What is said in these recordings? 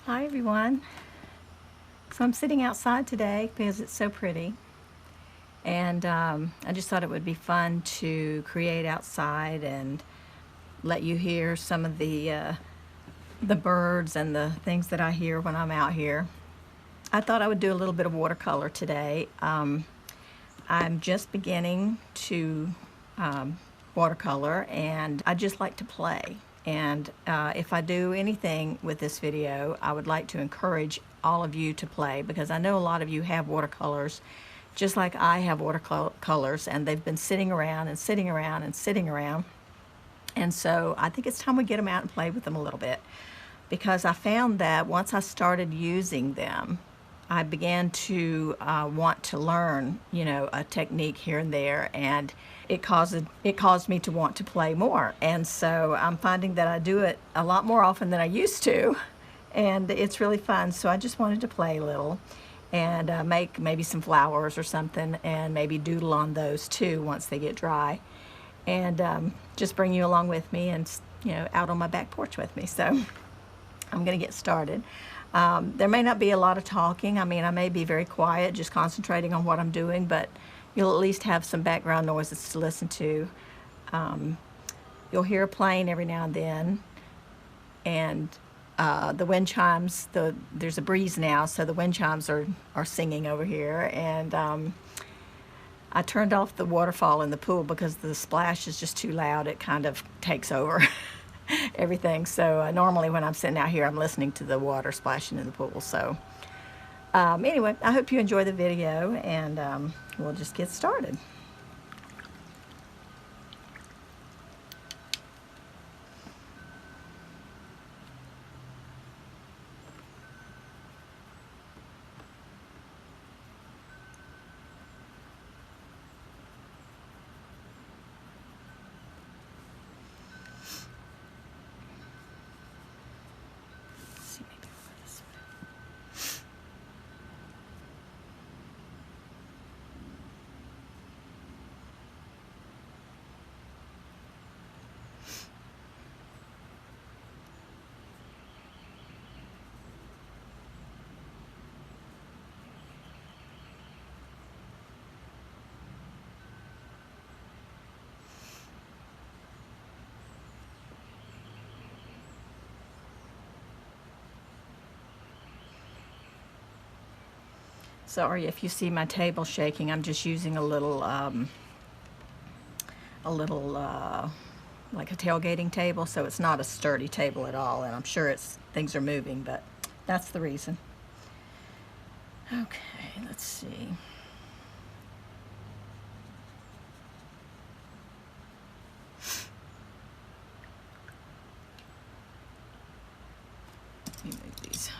Hi everyone. So I'm sitting outside today because it's so pretty, and I just thought it would be fun to create outside and let you hear some of the birds and the things that I hear when I'm out here. I thought I would do a little bit of watercolor today. I'm just beginning to watercolor, and I just like to play. And if I do anything with this video, I would like to encourage all of you to play, because I know a lot of you have watercolors just like I have watercolors, and they've been sitting around and sitting around and sitting around. And so I think it's time we get them out and play with them a little bit, because I found that once I started using them, I began to want to learn, a technique here and there, and it caused me to want to play more. And so I'm finding that I do it a lot more often than I used to, and it's really fun. So I just wanted to play a little and make maybe some flowers or something, and maybe doodle on those too once they get dry, and just bring you along with me, and out on my back porch with me. So I'm going to get started. There may not be a lot of talking. I mean, I may be very quiet, just concentrating on what I'm doing, but you'll at least have some background noises to listen to. You'll hear a plane every now and then, and the wind chimes, there's a breeze now, so the wind chimes are singing over here. And I turned off the waterfall in the pool because the splash is just too loud. It kind of takes over everything. So normally when I'm sitting out here, I'm listening to the water splashing in the pool. So anyway, I hope you enjoy the video, and we'll just get started. Sorry if you see my table shaking. I'm just using a little like a tailgating table, so it's not a sturdy table at all, and I'm sure things are moving, but that's the reason. Okay, let's see. Let me move these.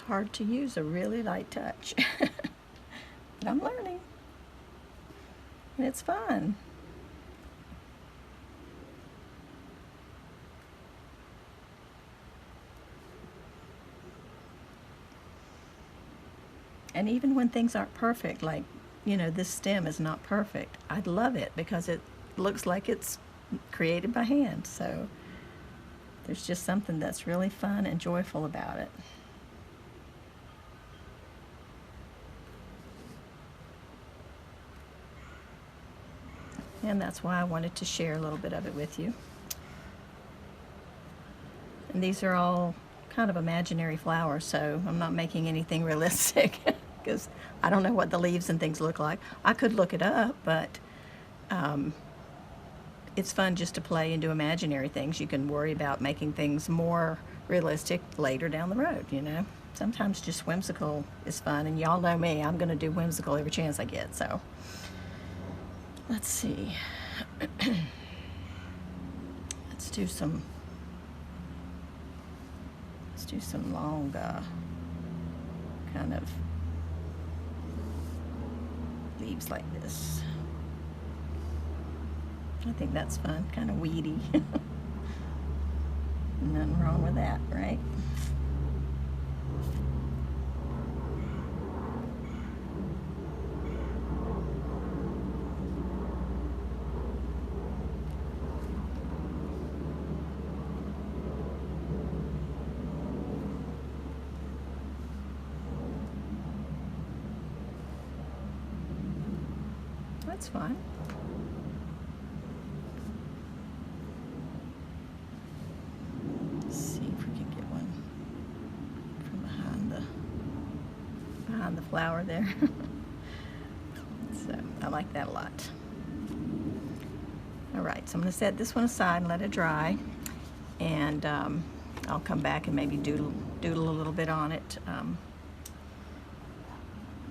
hard to use a really light touch. But I'm learning. And it's fun. And even when things aren't perfect, like, you know, this stem is not perfect, I'd love it because it looks like it's created by hand. So there's just something that's really fun and joyful about it. And that's why I wanted to share a little bit of it with you. And these are all kind of imaginary flowers, so I'm not making anything realistic because I don't know what the leaves and things look like. I could look it up, but it's fun just to play and do imaginary things. You can worry about making things more realistic later down the road, you know. Sometimes just whimsical is fun, and y'all know me, I'm going to do whimsical every chance I get. So let's see. Let's do some long kind of leaves like this. I think that's fun, kind of weedy. Nothing wrong with that, right? That's fine. Let's see if we can get one from behind the flower there. So I like that a lot. All right, so I'm going to set this one aside and let it dry, and I'll come back and maybe doodle a little bit on it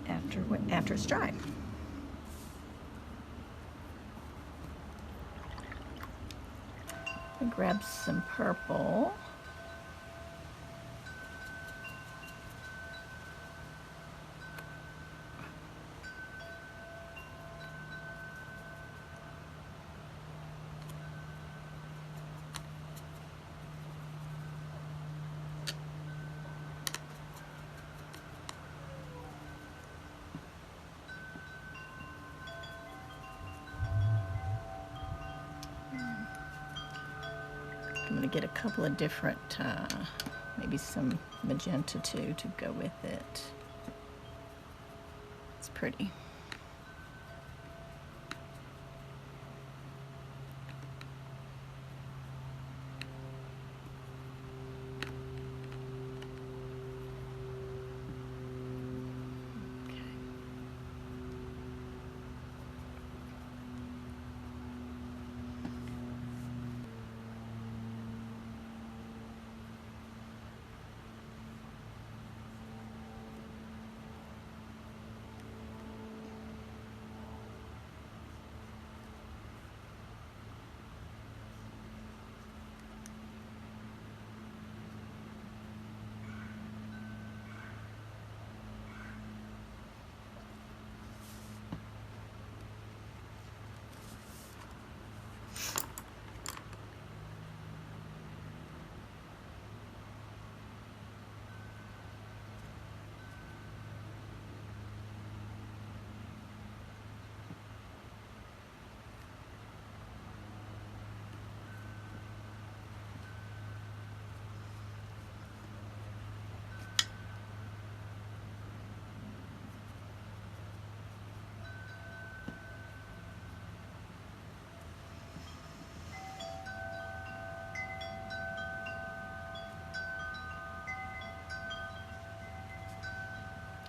after it's dry. Grab some purple. I'm going to get a couple of different, maybe some magenta too to go with it. It's pretty.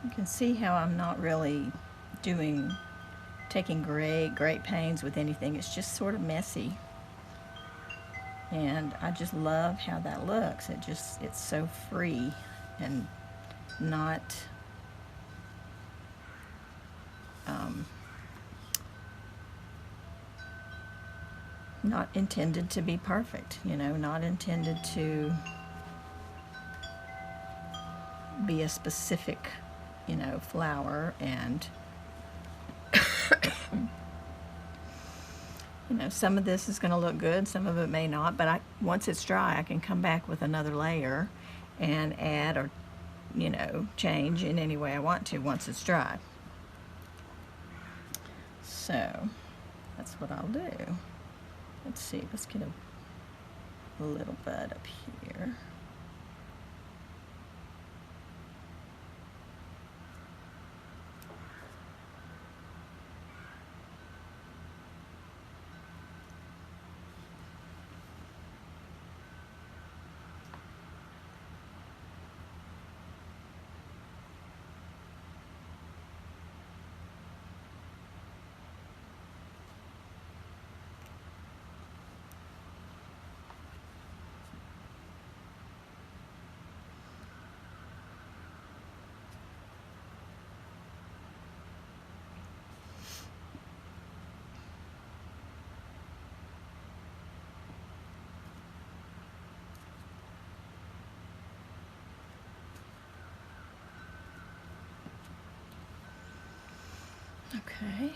You can see how I'm not really taking great pains with anything. It's just sort of messy. And I just love how that looks. It's so free and not not intended to be perfect, you know, not intended to be a specific, you know, flower, and you know, some of this is going to look good, some of it may not, but once it's dry, I can come back with another layer and add or, you know, change in any way I want to once it's dry. So that's what I'll do. Let's see, let's get a little bud up here. Okay.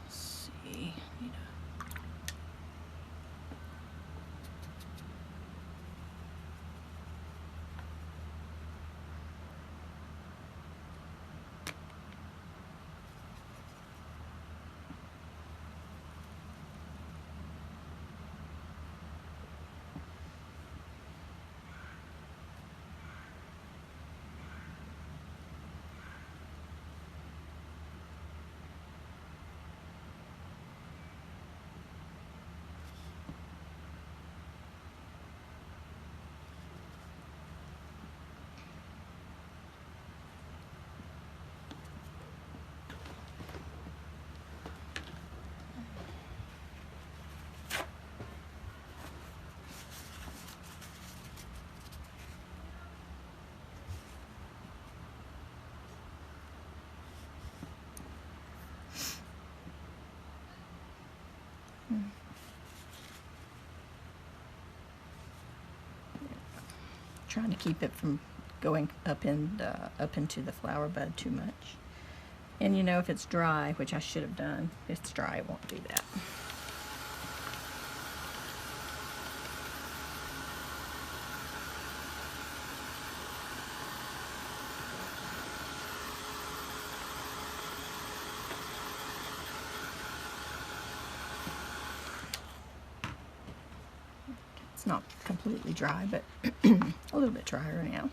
Let's see. Trying to keep it from going up into the flower bud too much. And you know, if it's dry, which I should have done, if it's dry, it won't do that. It's not completely dry, but a little bit drier now.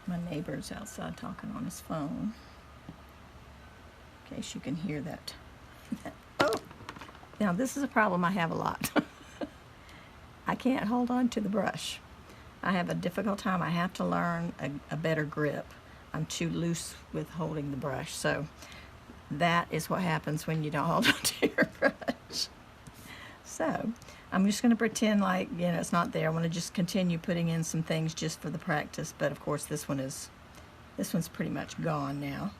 My neighbor's outside talking on his phone. In case you can hear that. Oh, now this is a problem I have a lot. I can't hold on to the brush. I have a difficult time. I have to learn a better grip. I'm too loose with holding the brush. So that is what happens when you don't hold on to your brush. So I'm just going to pretend like, you know, it's not there. I want to just continue putting in some things just for the practice. But of course this one's pretty much gone now.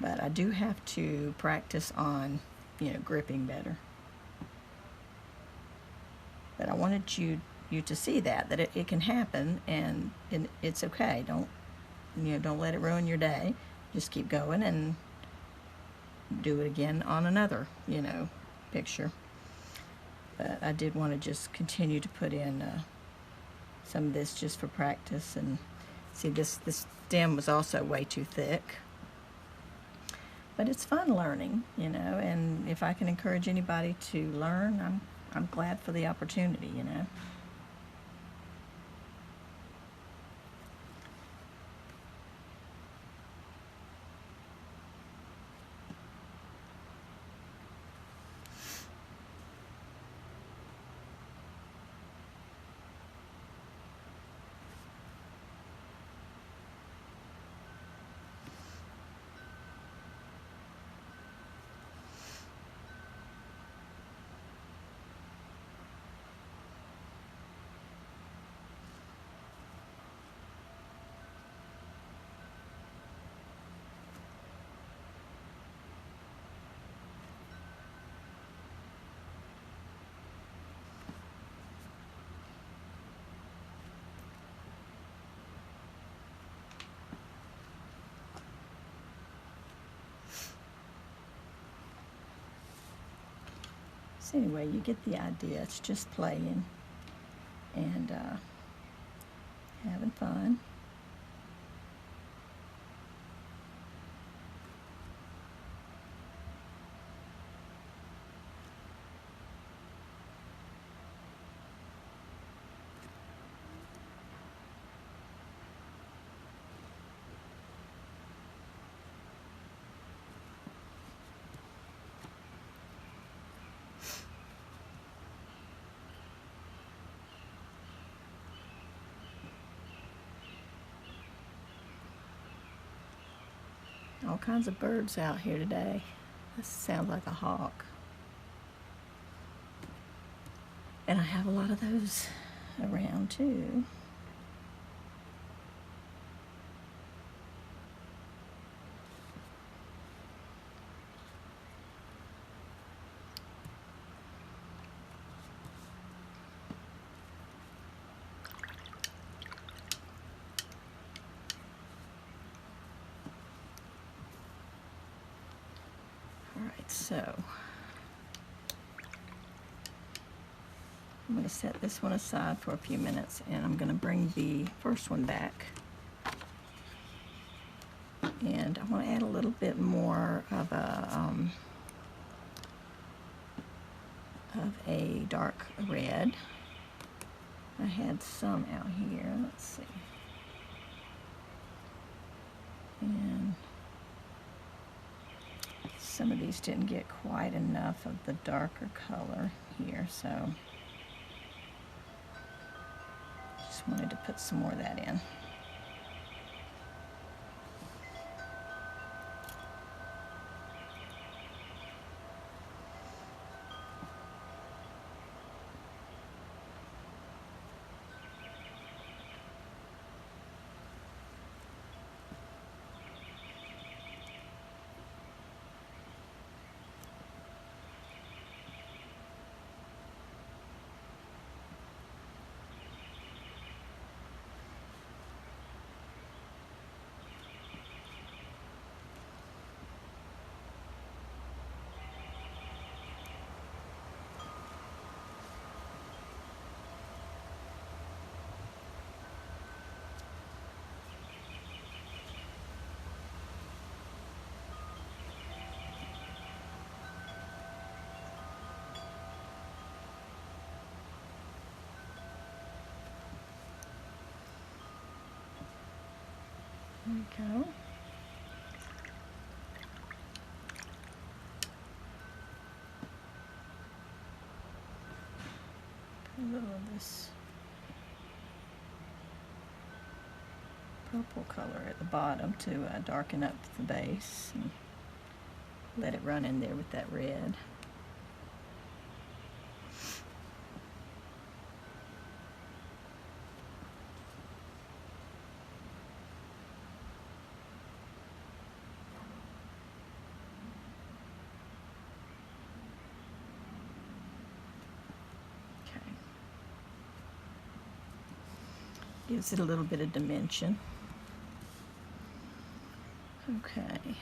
But I do have to practice on, you know, gripping better. But I wanted you to see that it can happen, and it's okay. don't let it ruin your day. Just keep going and do it again on another, picture. But I did want to just continue to put in some of this just for practice. And see, this stem was also way too thick. But it's fun learning, and if I can encourage anybody to learn, I'm glad for the opportunity. So anyway, you get the idea. It's just playing and having fun. All kinds of birds out here today. This sounds like a hawk. And I have a lot of those around too. So I'm going to set this one aside for a few minutes, and I'm going to bring the first one back. And I want to add a little bit more of a dark red. I had some out here. Let's see. And some of these didn't get quite enough of the darker color here, so just wanted to put some more of that in. There we go. Put a little of this purple color at the bottom to darken up the base, and let it run in there with that red. Gives it a little bit of dimension. Okay.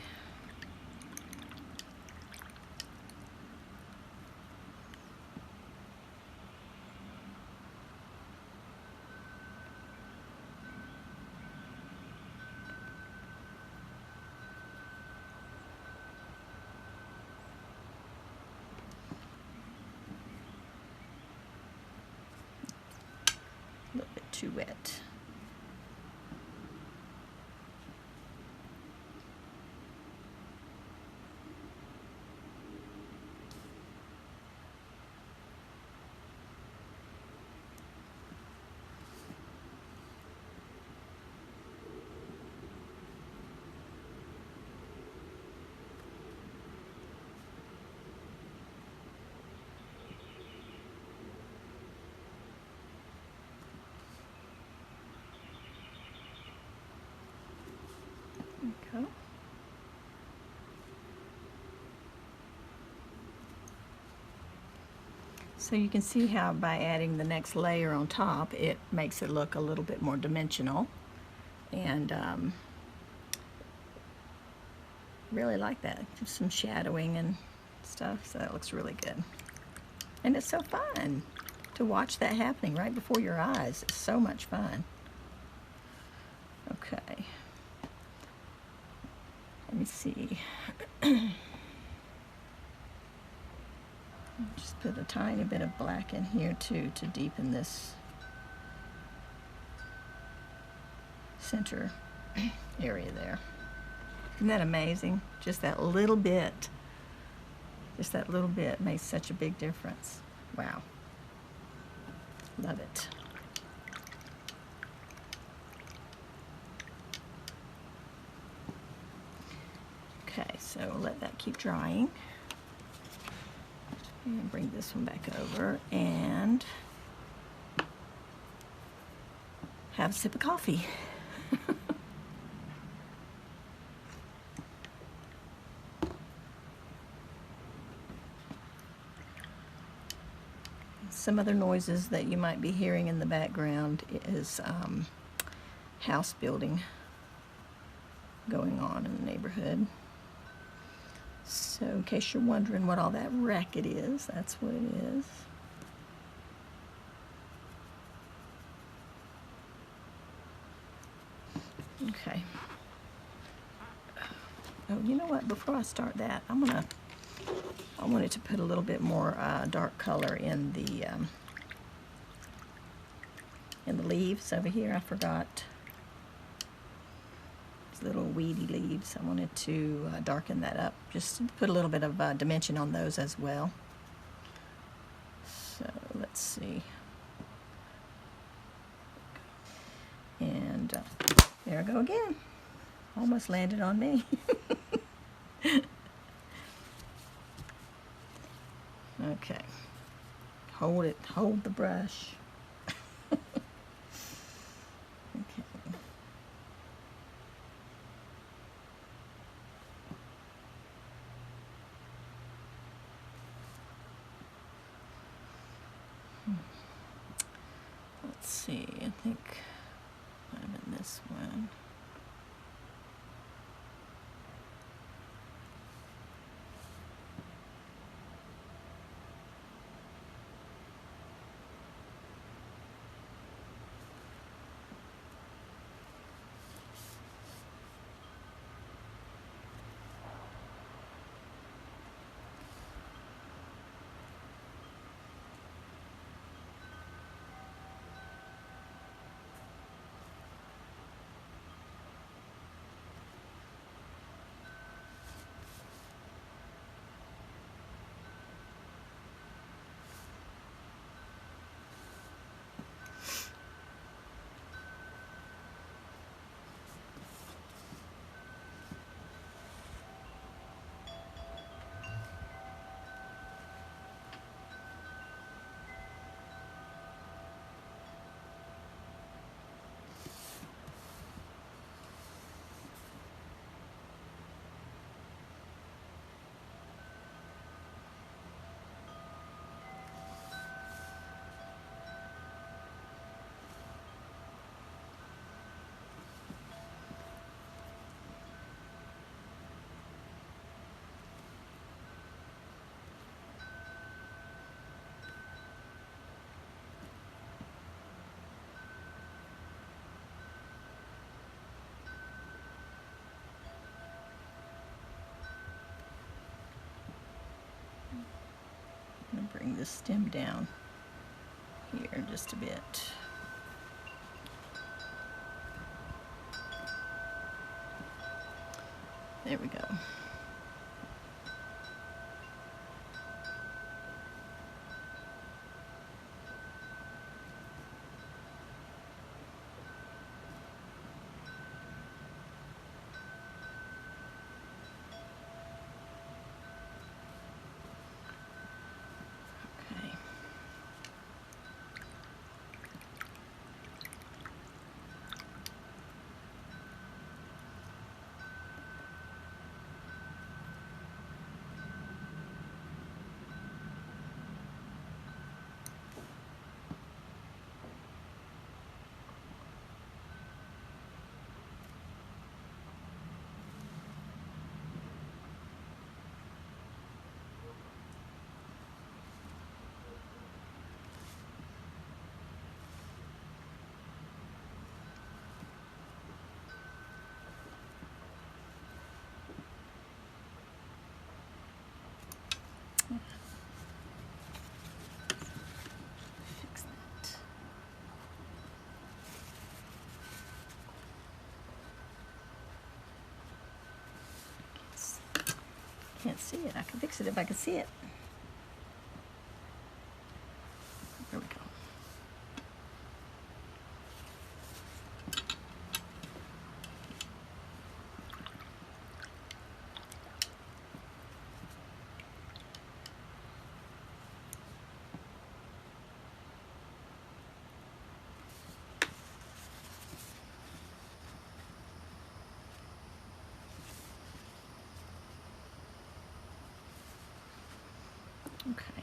A little bit too wet. Okay. So you can see how by adding the next layer on top, it makes it look a little bit more dimensional, and really like that. Just some shadowing and stuff, so that looks really good. And it's so fun to watch that happening right before your eyes. It's so much fun. Okay. Let me see. Just put a tiny bit of black in here too to deepen this center area there. Isn't that amazing? Just that little bit. Just that little bit makes such a big difference. Wow. Love it. Okay, so let that keep drying. And bring this one back over and have a sip of coffee. Some other noises that you might be hearing in the background is house building going on in the neighborhood. So in case you're wondering what all that racket is, that's what it is. Okay. Oh, you know what? Before I start that, I wanted to put a little bit more dark color in the leaves over here. I forgot. Little weedy leaves. I wanted to darken that up, just to put a little bit of dimension on those as well. So let's see. And there I go again. Almost landed on me. Okay. Hold the brush. Okay. Let's see, I think I'm in this one. the stem down here just a bit. There we go. Fix that. Can't see it. I can fix it if I can see it. There we go. Okay.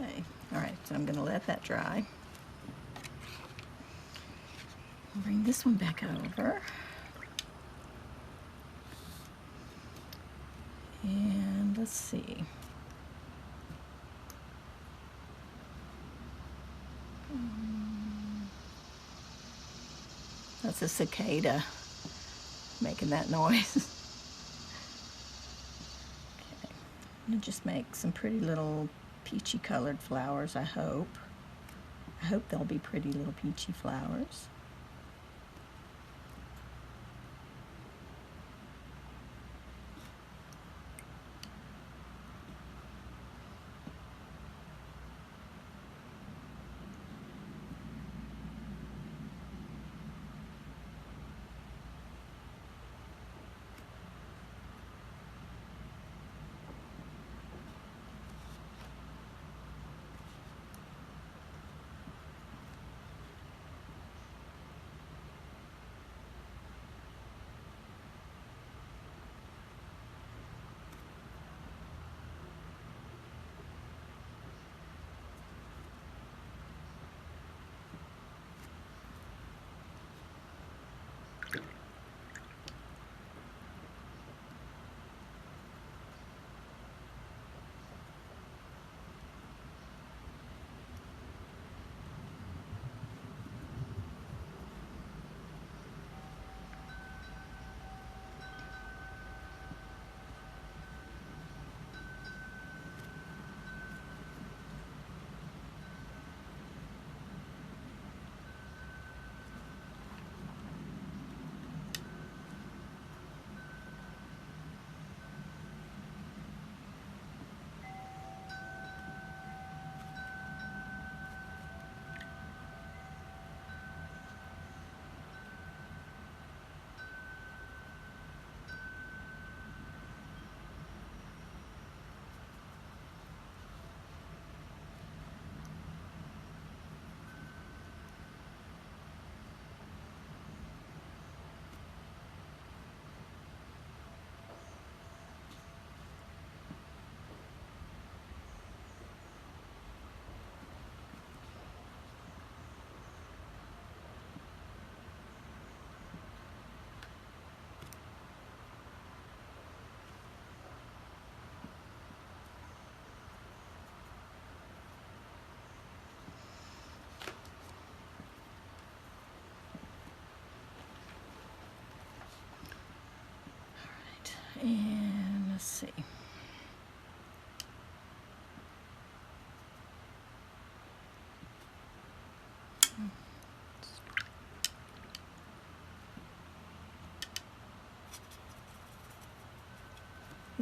Okay. All right, so I'm going to let that dry. Bring this one back over. And let's see. That's a cicada making that noise. Okay. I'm going to just make some pretty little peachy colored flowers, I hope. I hope they'll be pretty little peachy flowers.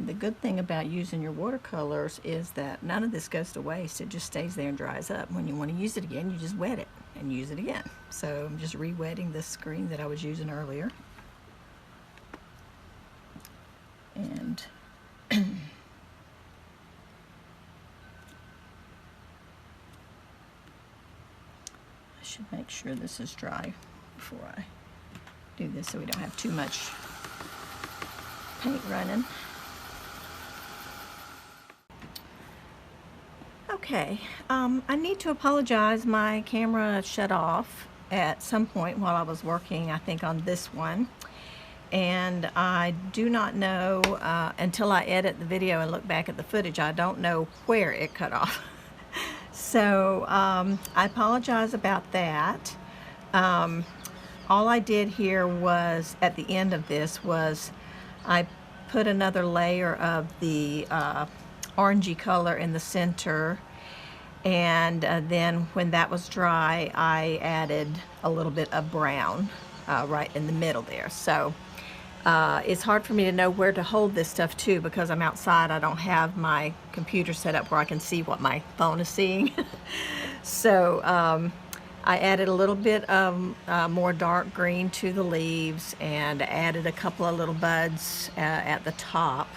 the good thing about using your watercolors is that none of this goes to waste. It just stays there and dries up. When you want to use it again, you just wet it and use it again. So I'm just re-wetting this screen that I was using earlier. And I should make sure this is dry before I do this so we don't have too much paint running. Okay, I need to apologize. My camera shut off at some point while I was working, I think, on this one. And I do not know, until I edit the video and look back at the footage, I don't know where it cut off. So I apologize about that. All I did here was, at the end of this, was I put another layer of the orangey color in the center, and then when that was dry, I added a little bit of brown right in the middle there. So it's hard for me to know where to hold this stuff too, because I'm outside. I don't have my computer set up where I can see what my phone is seeing. So I added a little bit of more dark green to the leaves, and added a couple of little buds at the top.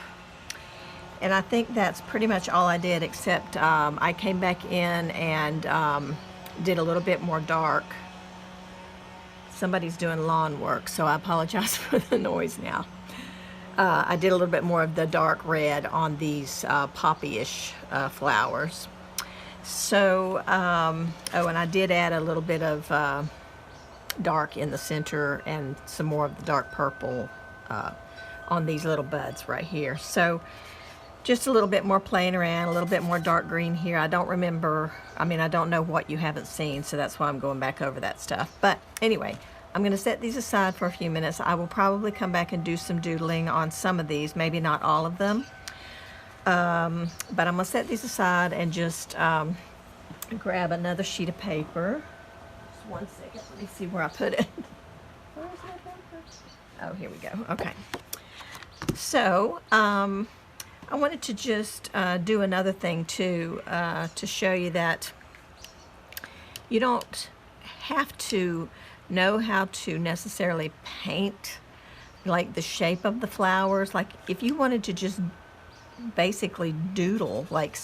And I think that's pretty much all I did, except I came back in and did a little bit more dark. Somebody's doing lawn work, so I apologize for the noise now. I did a little bit more of the dark red on these poppy-ish flowers. So, oh, and I did add a little bit of dark in the center and some more of the dark purple on these little buds right here. So just a little bit more playing around, a little bit more dark green here. I don't remember, I mean, I don't know what you haven't seen, so that's why I'm going back over that stuff. But anyway, I'm going to set these aside for a few minutes. I will probably come back and do some doodling on some of these, maybe not all of them. But I'm going to set these aside and just grab another sheet of paper. Just one second, let me see where I put it. Where is my paper? Oh, here we go. Okay. So, I wanted to just do another thing too, to show you that you don't have to know how to necessarily paint like the shape of the flowers. Like if you wanted to just basically doodle, like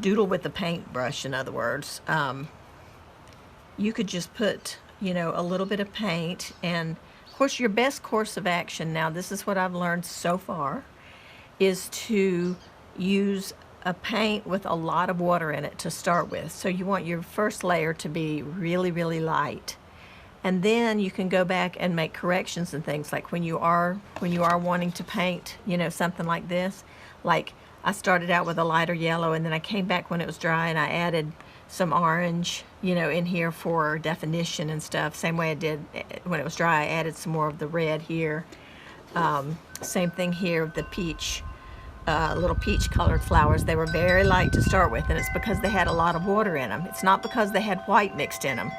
doodle with the paintbrush, in other words, you could just put, you know, a little bit of paint. And of course your best course of action, now this is what I've learned so far, is to use a paint with a lot of water in it to start with. So you want your first layer to be really, really light. And then you can go back and make corrections and things, like when you are wanting to paint, you know, something like this. Like I started out with a lighter yellow, and then I came back when it was dry and I added some orange, you know, in here for definition and stuff. Same way I did when it was dry, I added some more of the red here. Same thing here with the peach, little peach colored flowers. They were very light to start with, and it's because they had a lot of water in them. It's not because they had white mixed in them.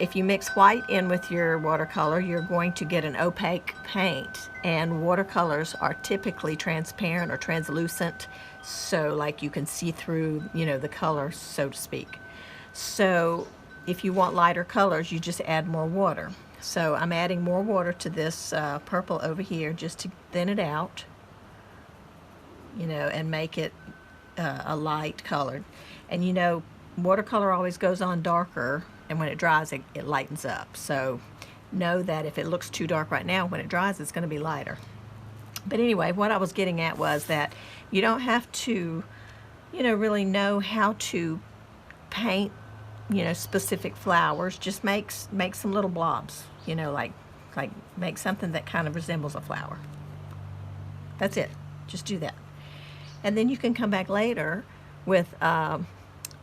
If you mix white in with your watercolor, you're going to get an opaque paint, and watercolors are typically transparent or translucent, so like you can see through, you know, the color, so to speak. So if you want lighter colors, you just add more water. So I'm adding more water to this purple over here just to thin it out, you know, and make it a light colored. And you know, watercolor always goes on darker, and when it dries, it lightens up. So know that if it looks too dark right now, when it dries, it's going to be lighter. But anyway, what I was getting at was that you don't have to, you know, really know how to paint, you know, specific flowers. Just make some little blobs, you know, like make something that kind of resembles a flower. That's it. Just do that. And then you can come back later with a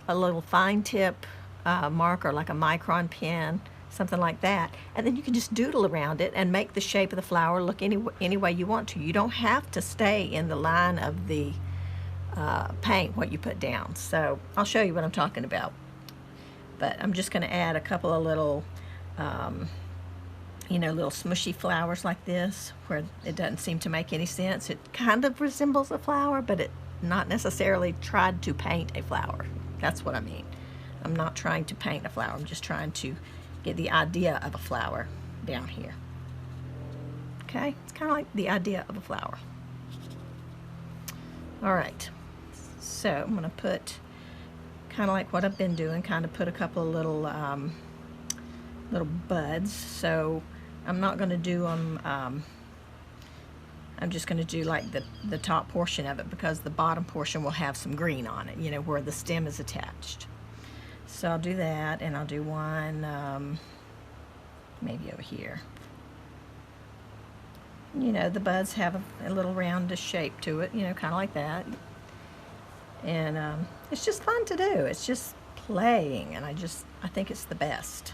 little fine tip marker, like a micron pen, something like that, and then you can just doodle around it and make the shape of the flower look any way you want to. You don't have to stay in the line of the paint, what you put down. So I'll show you what I'm talking about. But I'm just going to add a couple of little you know, little smushy flowers like this, where it doesn't seem to make any sense. It kind of resembles a flower, but it not necessarily tried to paint a flower. That's what I mean. I'm not trying to paint a flower. I'm just trying to get the idea of a flower down here. Okay, it's kind of like the idea of a flower. All right, so I'm gonna put, kind of like what I've been doing, kind of put a couple of little little buds. So I'm not gonna do them, I'm just gonna do like the top portion of it, because the bottom portion will have some green on it, you know, where the stem is attached. So I'll do that, and I'll do one maybe over here. You know, the buds have a little roundish shape to it, you know, kind of like that. And it's just fun to do. It's just playing, and I think it's the best.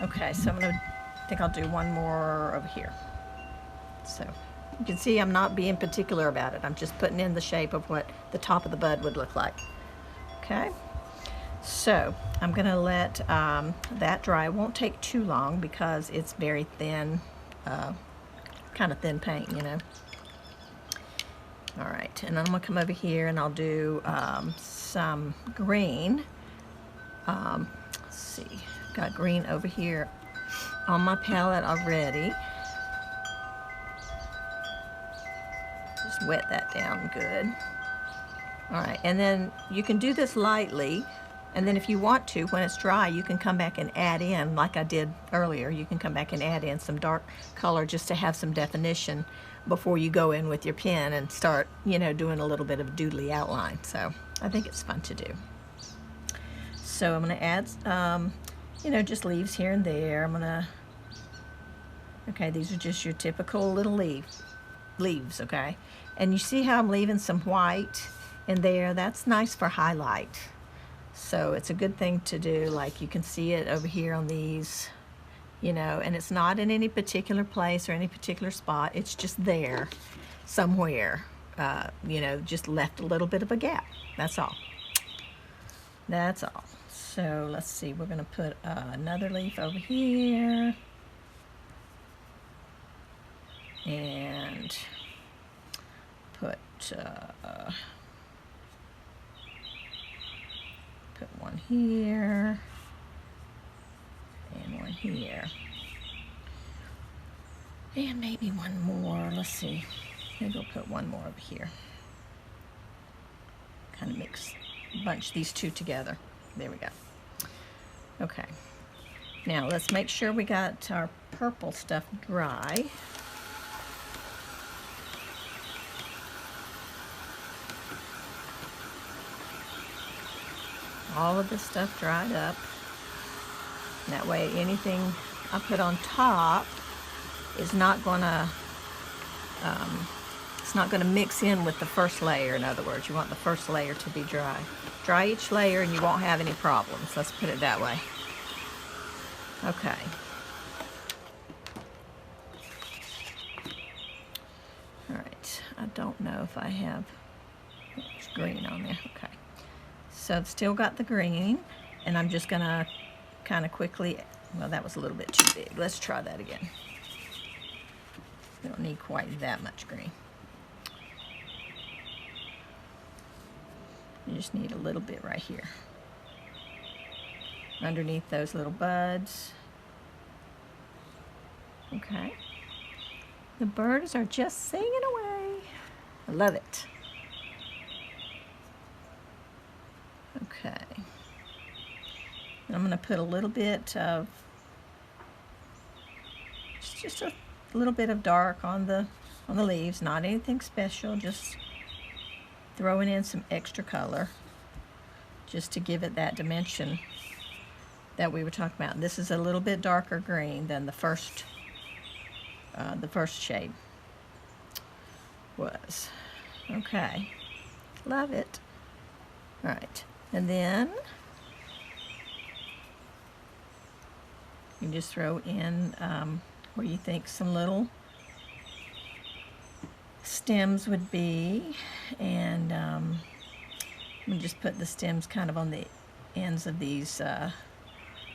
Okay, so I think I'll do one more over here. So you can see I'm not being particular about it. I'm just putting in the shape of what the top of the bud would look like. Okay, so I'm gonna let that dry. It won't take too long because it's very thin, kind of thin paint, you know. All right, and then I'm gonna come over here and I'll do some green. Let's see, got green over here on my palette already. Just wet that down good. All right, and then you can do this lightly, and then if you want to, when it's dry, you can come back and add in, like I did earlier, you can come back and add in some dark color just to have some definition before you go in with your pen and start, you know, doing a little bit of doodly outline. So I think it's fun to do. So I'm gonna add, you know, just leaves here and there. I'm gonna, okay, these are just your typical little leaves, okay? And you see how I'm leaving some white in there? That's nice for highlight. So it's a good thing to do. Like you can see it over here on these, you know, and it's not in any particular place or any particular spot. It's just there somewhere, you know, just left a little bit of a gap. That's all. That's all. So let's see, we're gonna put another leaf over here. And put one here and one here, and maybe one more. Let's see, maybe we'll put one more over here. Kind of bunch these two together. There we go. Okay, now let's make sure we got our purple stuff dry. All of this stuff dried up. That way anything I put on top is not gonna, it's not gonna mix in with the first layer. In other words, you want the first layer to be dry. Dry each layer and you won't have any problems. Let's put it that way. Okay. All right, I don't know if I have green on there. Okay. So I've still got the green, and I'm just gonna kind of quickly, well, that was a little bit too big. Let's try that again. We don't need quite that much green. You just need a little bit right here. Underneath those little buds. Okay. The birds are just singing away. I love it. Okay. And I'm going to put a little bit of, just a little bit of dark on the leaves, not anything special, just throwing in some extra color just to give it that dimension that we were talking about. This is a little bit darker green than the first shade was. Okay, love it. All right, and then you just throw in where you think some little stems would be, and we just put the stems kind of on the ends of these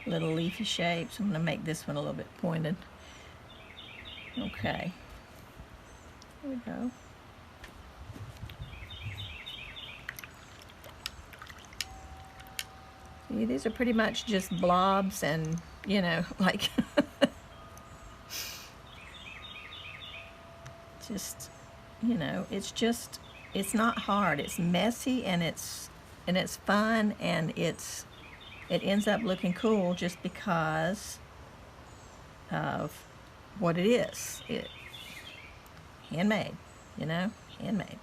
little leafy shapes. I'm going to make this one a little bit pointed. Okay, there we go. See, these are pretty much just blobs and, you know, like just, you know, it's not hard. It's messy and it's fun, and it ends up looking cool just because of what it is. Handmade, you know, handmade.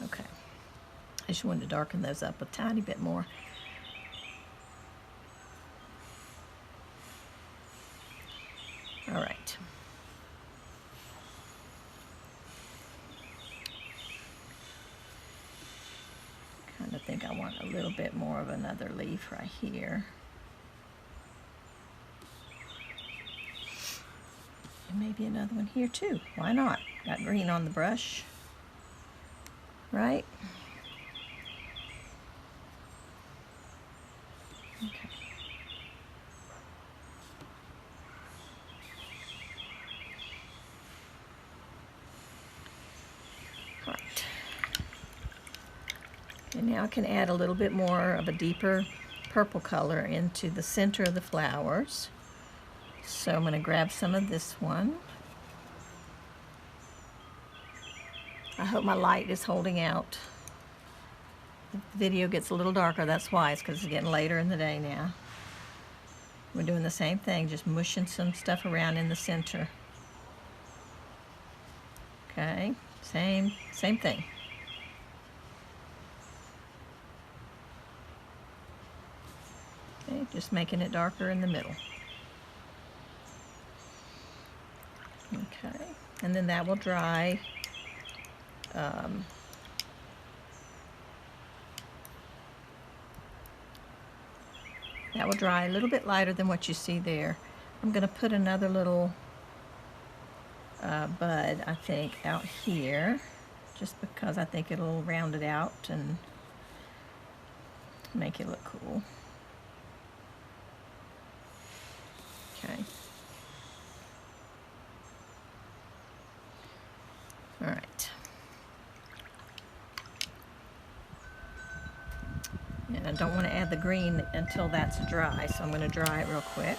Okay, I just wanted to darken those up a tiny bit more. All right. Kind of think I want a little bit more of another leaf right here. And maybe another one here too. Why not? Got green on the brush, right? Okay. All right. And now I can add a little bit more of a deeper purple color into the center of the flowers. So I'm going to grab some of this one. I hope my light is holding out. The video gets a little darker, that's why. It's because it's getting later in the day now. We're doing the same thing, just mushing some stuff around in the center. Okay, same thing. Okay, just making it darker in the middle. Okay, and then that will dry. That will dry a little bit lighter than what you see there. I'm going to put another little bud, I think, out here, just because I think it'll round it out and make it look cool. Okay. All right. And I don't want to add the green until that's dry, so I'm going to dry it real quick.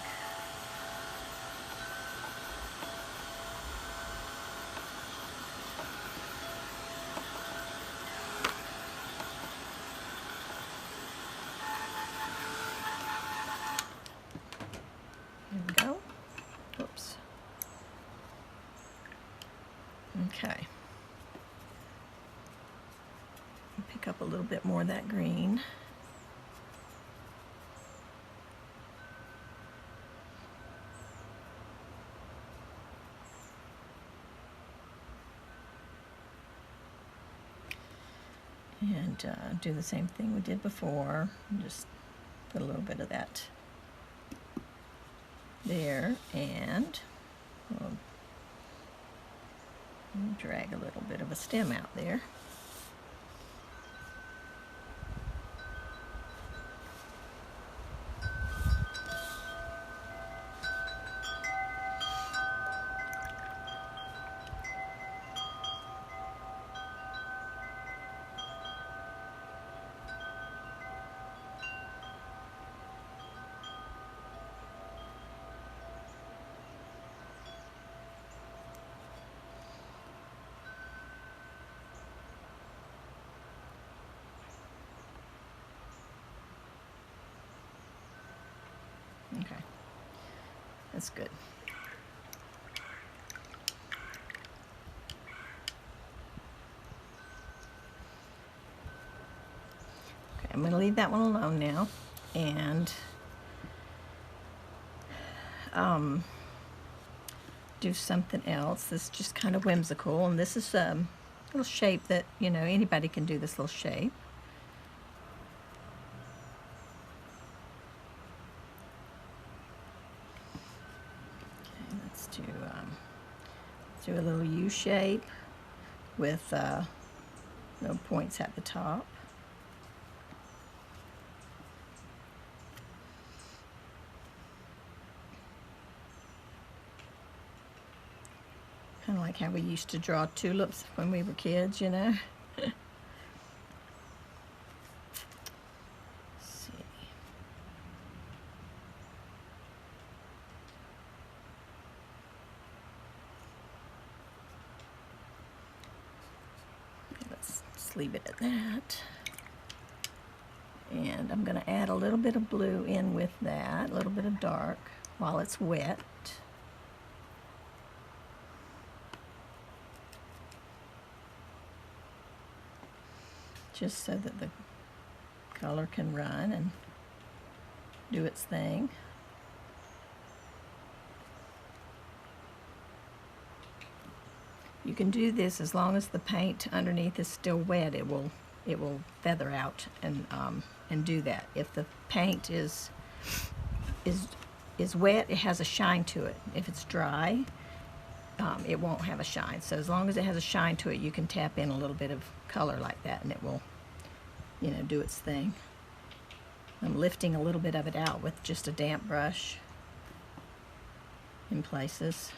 There we go. Oops. Okay. Pick up a little bit more of that green. And do the same thing we did before. Just put a little bit of that there, and we'll drag a little bit of a stem out there. Okay, that's good. Okay, I'm going to leave that one alone now, and do something else. This is just kind of whimsical, and this is a little shape that, you know, anybody can do this little shape. Do a little U shape with no points at the top. like how we used to draw tulips when we were kids, you know. Let's see. Let's just leave it at that. And I'm going to add a little bit of blue in with that, a little bit of dark while it's wet. Just so that the color can run and do its thing. You can do this as long as the paint underneath is still wet. It will feather out and do that. If the paint is wet, it has a shine to it. If it's dry, it won't have a shine. So as long as it has a shine to it, you can tap in a little bit of color like that, and it will, you know, do its thing. I'm lifting a little bit of it out with just a damp brush in places.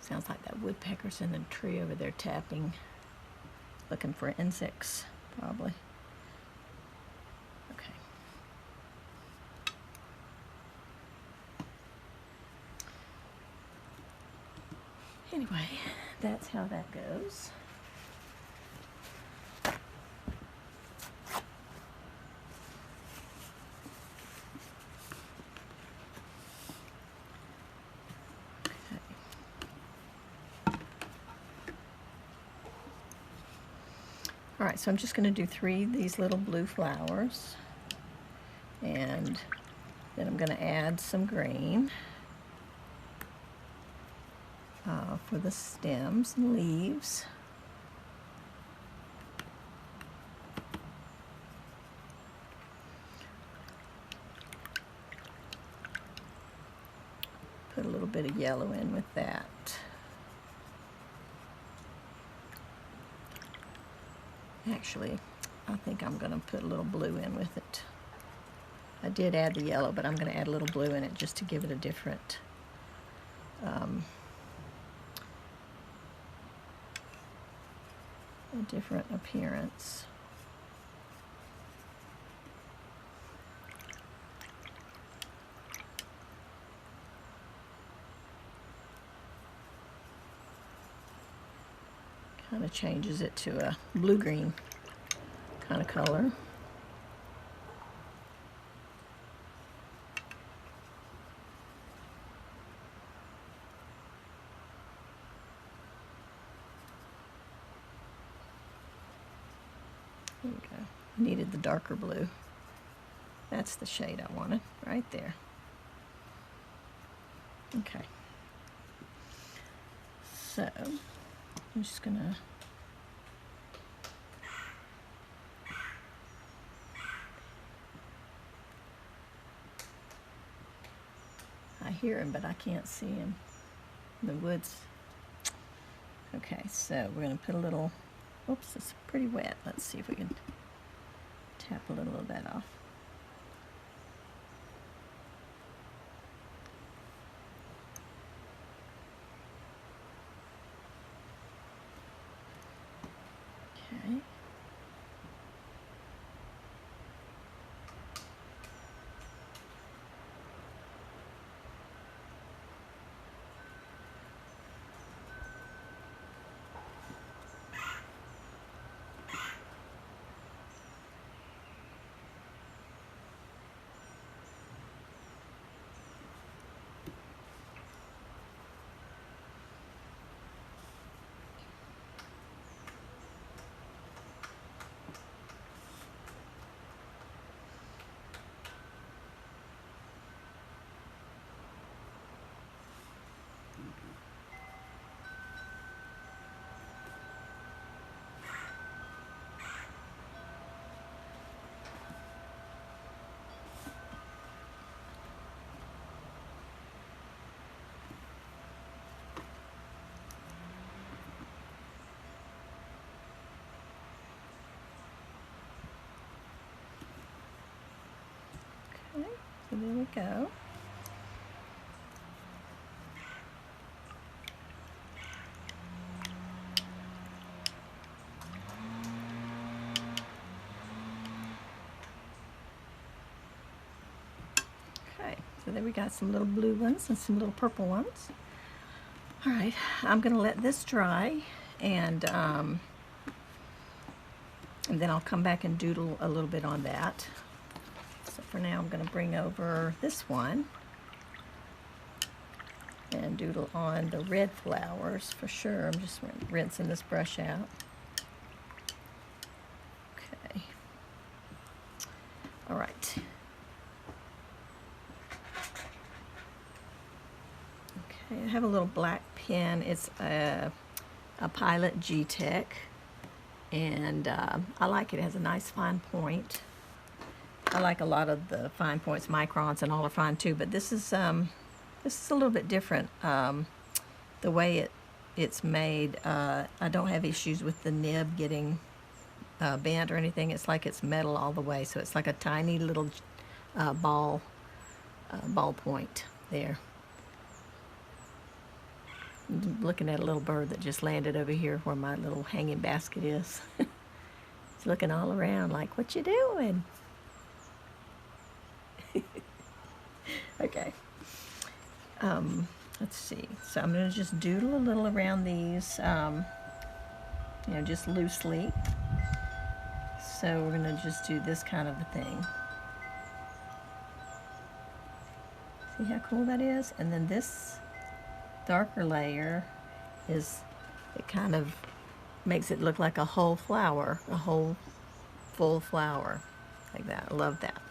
Sounds like that woodpecker's in the tree over there tapping, looking for insects, probably. Okay. Anyway, that's how that goes. All right, so I'm just going to do 3 of these little blue flowers, and then I'm going to add some green for the stems and leaves. Put a little bit of yellow in with that. Actually, I think I'm going to put a little blue in with it. I did add the yellow, but I'm going to add a little blue in it just to give it a different appearance. Kind of changes it to a blue-green kind of color. There we go. Needed the darker blue. That's the shade I wanted, right there. Okay. So, I'm just gonna I hear him, but I can't see him in the woods. Okay, so we're gonna put a little, oops, it's pretty wet. Let's see if we can tap a little of that off. Okay. there we go. Okay, so there we got some little blue ones and some little purple ones. All right, I'm going to let this dry, and then I'll come back and doodle a little bit on that. So for now, I'm going to bring over this one and doodle on the red flowers for sure. I'm just rinsing this brush out. Okay. All right. Okay, I have a little black pen. It's a Pilot G-Tech, and I like it. It has a nice fine point. I like a lot of the fine points, microns and all are fine too, but this is a little bit different. The way it's made, I don't have issues with the nib getting bent or anything. It's like it's metal all the way, so it's like a tiny little ball point there. I'm looking at a little bird that just landed over here where my little hanging basket is. It's looking all around like, what you doing? Okay. Let's see. So I'm going to just doodle a little around these, you know, just loosely. So we're going to just do this kind of a thing. See how cool that is? And then this darker layer it kind of makes it look like a whole flower, a whole full flower, like that. I love that.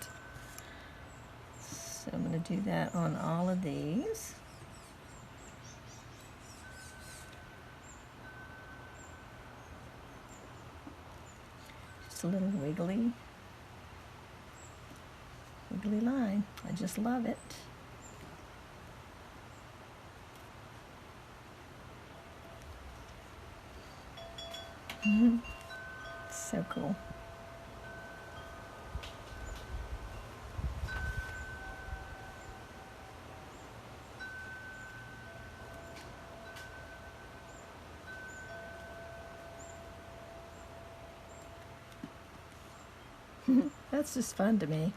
So I'm going to do that on all of these. Just a little wiggly line. I just love it. So cool. That's just fun to me.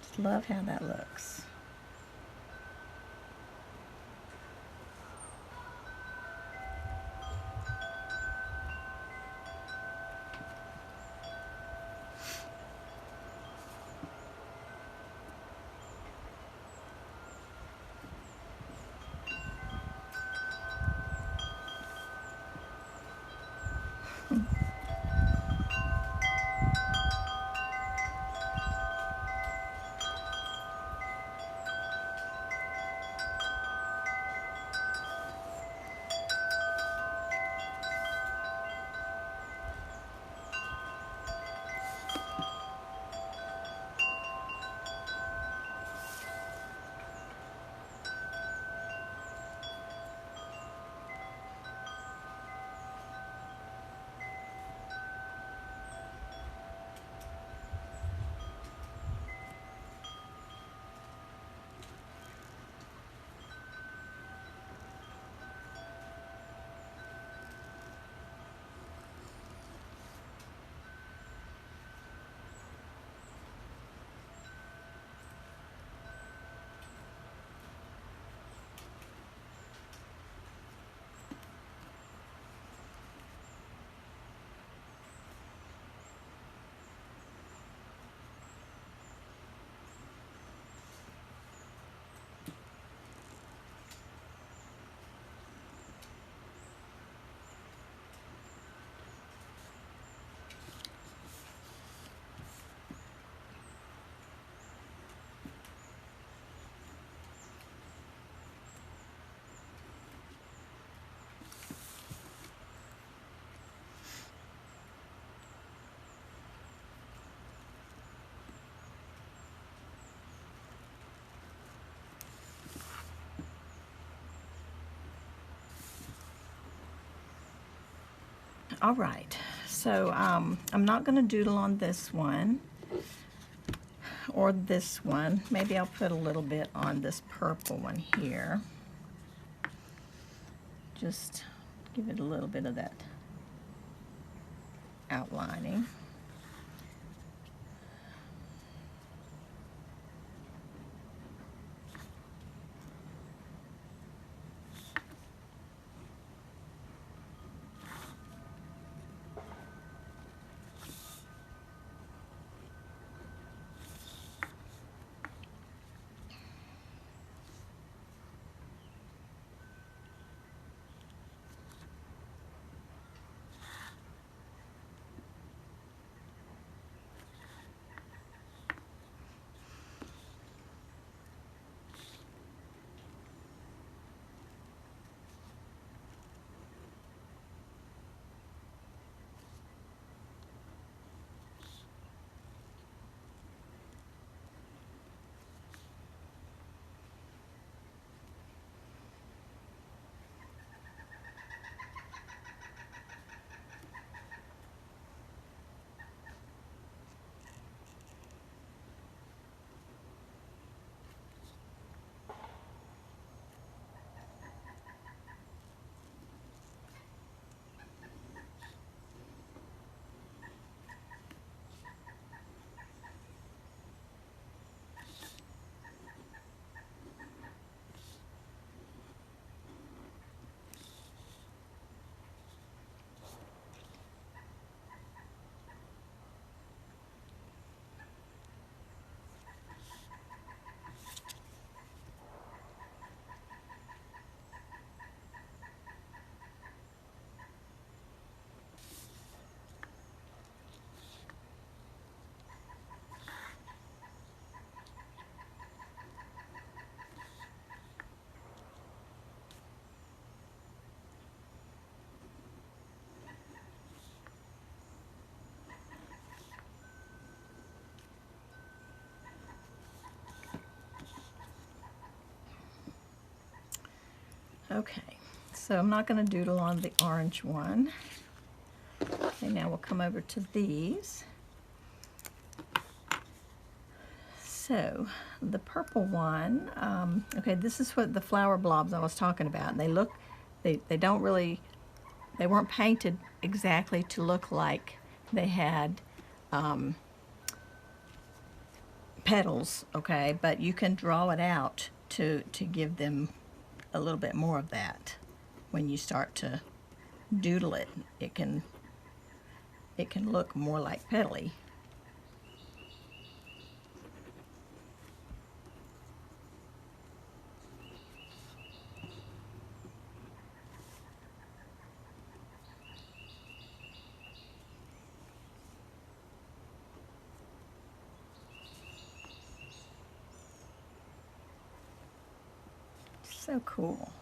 Just love how that looks. All right, so I'm not going to doodle on this one or this one. Maybe I'll put a little bit on this purple one here. Just give it a little bit of that outlining. Okay, so I'm not going to doodle on the orange one. Okay, now we'll come over to these. So the purple one, okay, this is what the flower blobs I was talking about. And they don't really, they weren't painted exactly to look like they had petals, okay, but you can draw it out to give them a little bit more of that. When you start to doodle it, it can look more like petally. So cool.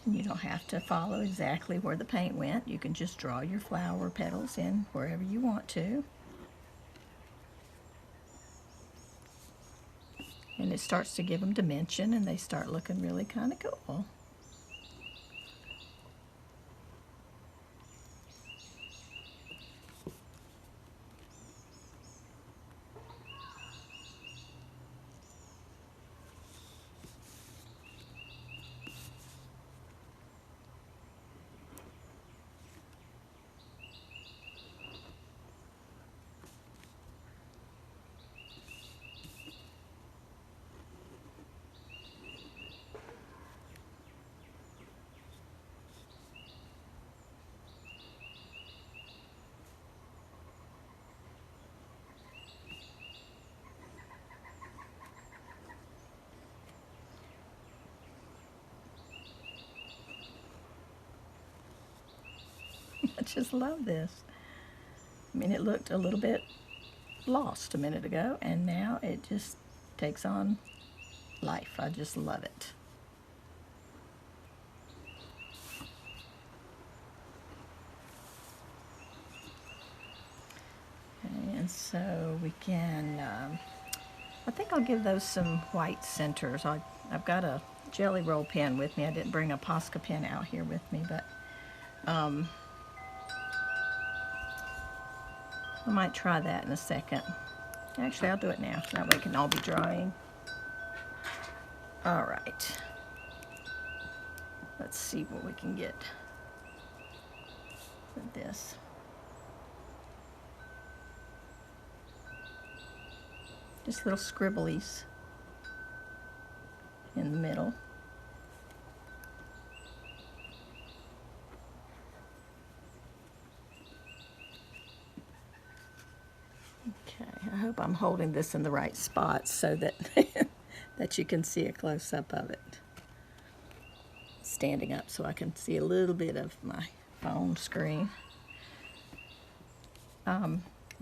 You don't have to follow exactly where the paint went. You can just draw your flower petals in wherever you want to. And it starts to give them dimension, and they start looking really kind of cool. I just love this. I mean, it looked a little bit lost a minute ago, and now it just takes on life. I just love it. Okay, and so we can, I think I'll give those some white centers. I've got a jelly roll pen with me. I didn't bring a Posca pen out here with me, but I might try that in a second. Actually, I'll do it now. That way it can all be drying. All right. Let's see what we can get with this. Just little scribblies in the middle. Okay, I hope I'm holding this in the right spot so that that you can see a close-up of it. Standing up so I can see a little bit of my phone screen.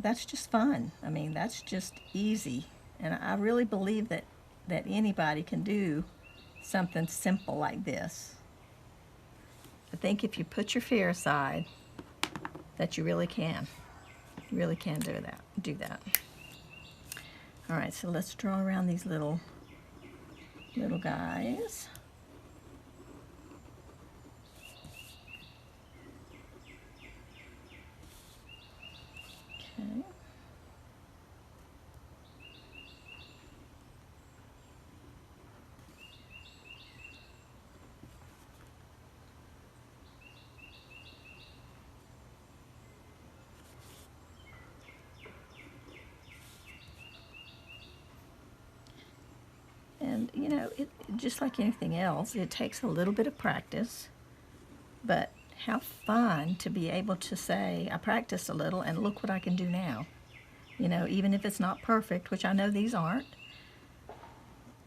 That's just fun. I mean, that's just easy. And I really believe that anybody can do something simple like this. I think if you put your fear aside, that you really can. You really can do that. All right, so let's draw around these little guys. Okay. And you know, it just like anything else, it takes a little bit of practice, but how fun to be able to say, I practiced a little and look what I can do now. You know, even if it's not perfect, which I know these aren't,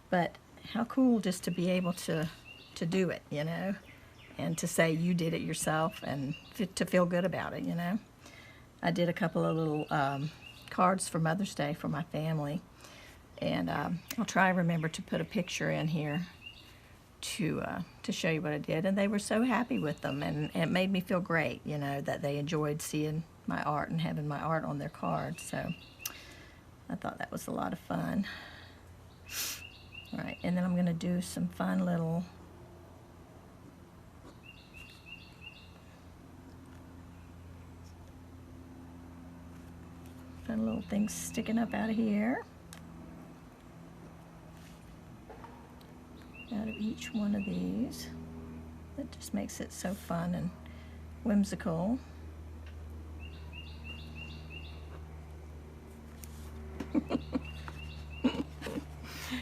but how cool just to be able to do it, you know, and to say you did it yourself and to feel good about it, you know. I did a couple of little cards for Mother's Day for my family, and I'll try and remember to put a picture in here to show you what I did, and they were so happy with them, and it made me feel great, you know, that they enjoyed seeing my art and having my art on their cards. So I thought that was a lot of fun. All right, and then I'm going to do some fun little things sticking up out of here, out of each one of these. That just makes it so fun and whimsical.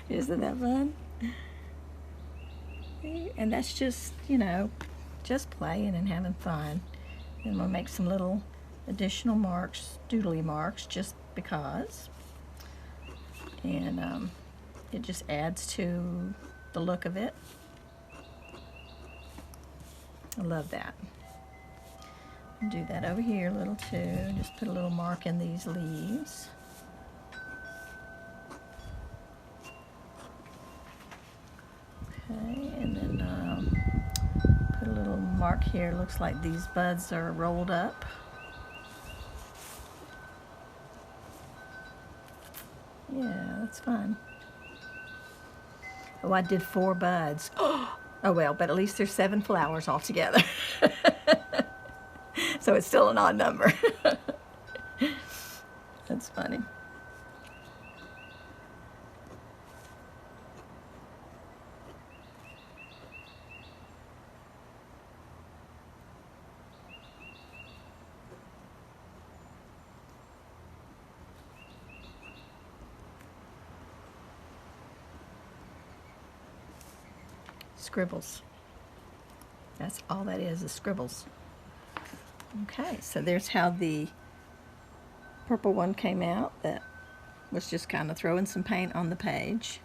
Isn't that fun? And that's just, you know, just playing and having fun. And we'll make some little additional marks, doodly marks, just because. And it just adds to the look of it. I love that. Do that over here a little too. Just put a little mark in these leaves. Okay, and then put a little mark here. Looks like these buds are rolled up. Yeah, that's fun. Oh, I did 4 buds. Oh well, but at least there's 7 flowers altogether. So it's still an odd number. That's funny. Scribbles. That's all that is scribbles. Okay, so there's how the purple one came out. That was just kind of throwing some paint on the page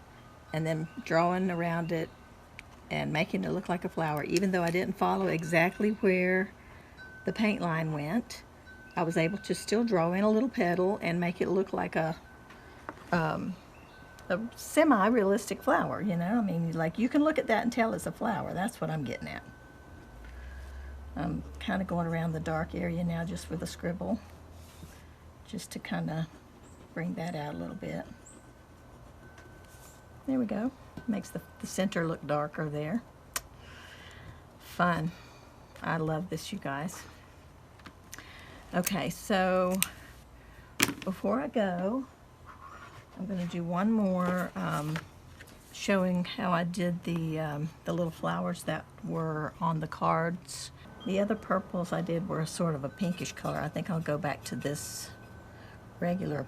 and then drawing around it and making it look like a flower. Even though I didn't follow exactly where the paint line went, I was able to still draw in a little petal and make it look like a semi-realistic flower, you know. I mean, like, you can look at that and tell it's a flower. That's what I'm getting at. I'm kind of going around the dark area now just with a scribble, just to kind of bring that out a little bit. There we go. Makes the center look darker there. Fun. I love this, you guys. Okay, so before I go, I'm going to do one more showing how I did the little flowers that were on the cards. The other purples I did were sort of a pinkish color. I think I'll go back to this regular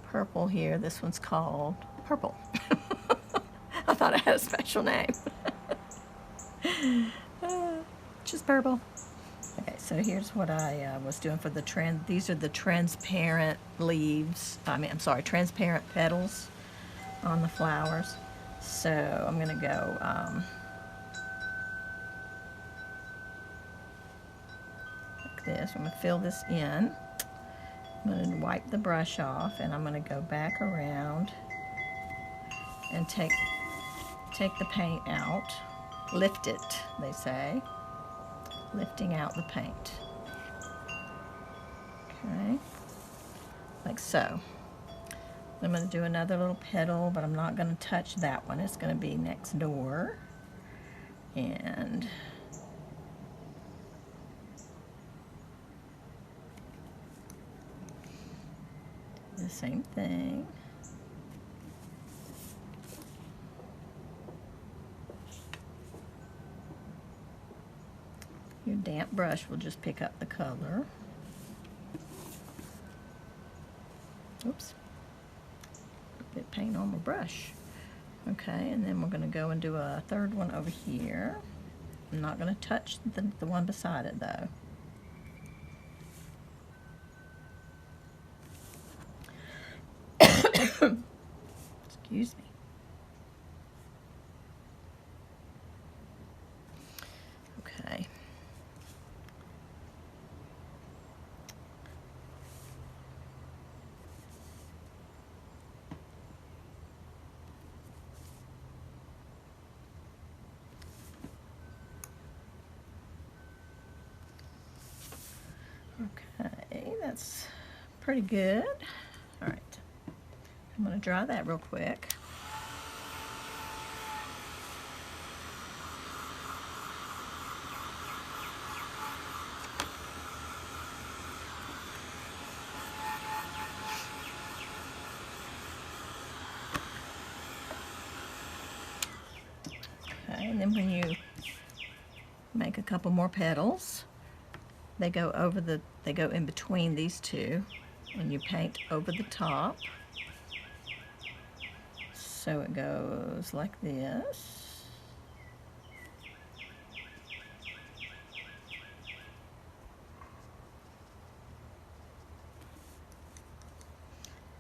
purple here. This one's called Purple. I thought it had a special name. Just purple. Okay, so here's what I was doing for the these are the transparent leaves. I'm sorry, transparent petals on the flowers. So I'm gonna go like this. I'm gonna fill this in. I'm gonna wipe the brush off, and I'm gonna go back around and take the paint out. Lift it, they say. Lifting out the paint. Okay, like so. I'm going to do another little petal, but I'm not going to touch that one. It's going to be next door. And the same thing. Your damp brush will just pick up the color. Oops. A bit of paint on my brush. Okay, and then we're going to go and do a third one over here. I'm not going to touch the one beside it though. Excuse me. Okay. Okay, that's pretty good. All right, I'm going to dry that real quick. Okay, and then when you make a couple more petals, they go in between these two, and you paint over the top. So it goes like this.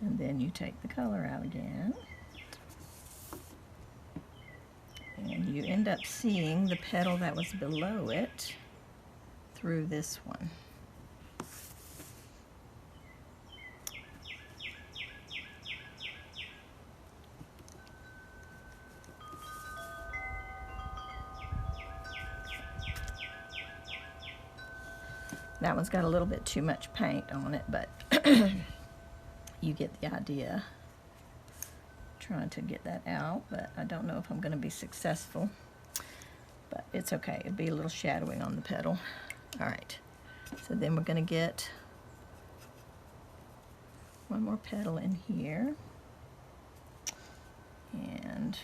And then you take the color out again. And you end up seeing the petal that was below it through this one. That one's got a little bit too much paint on it, but you get the idea. Trying to get that out, but I don't know if I'm going to be successful. But it's okay. It'll be a little shadowing on the petal. All right. So then we're going to get one more petal in here. And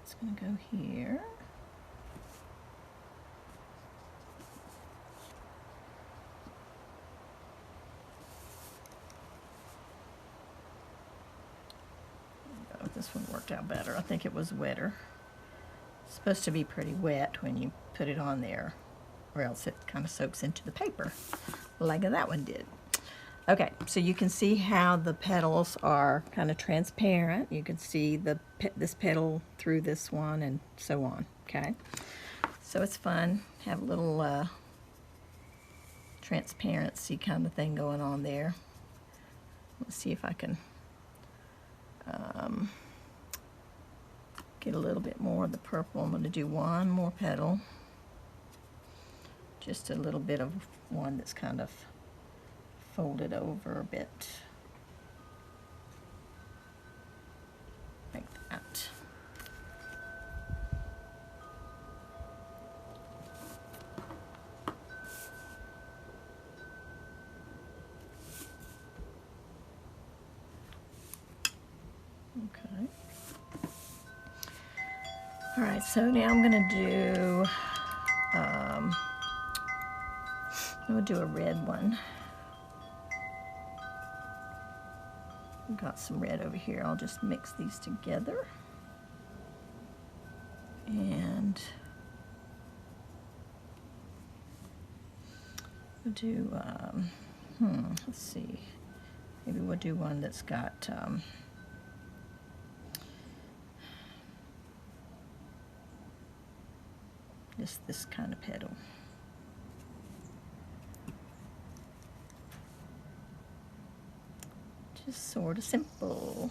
it's going to go here. This one worked out better. I think it was wetter. It's supposed to be pretty wet when you put it on there, or else it kind of soaks into the paper, like that one did. Okay, so you can see how the petals are kind of transparent. You can see this petal through this one, and so on. Okay, so it's fun. Have a little transparency kind of thing going on there. Let's see if I can get a little bit more of the purple. I'm going to do one more petal, just a little bit of one that's kind of folded over a bit, like that. Okay. All right, so now I'm gonna do, I'm gonna do a red one. I've got some red over here. I'll just mix these together. And we'll do, let's see. Maybe we'll do one that's got, just this kind of petal. Just sort of simple.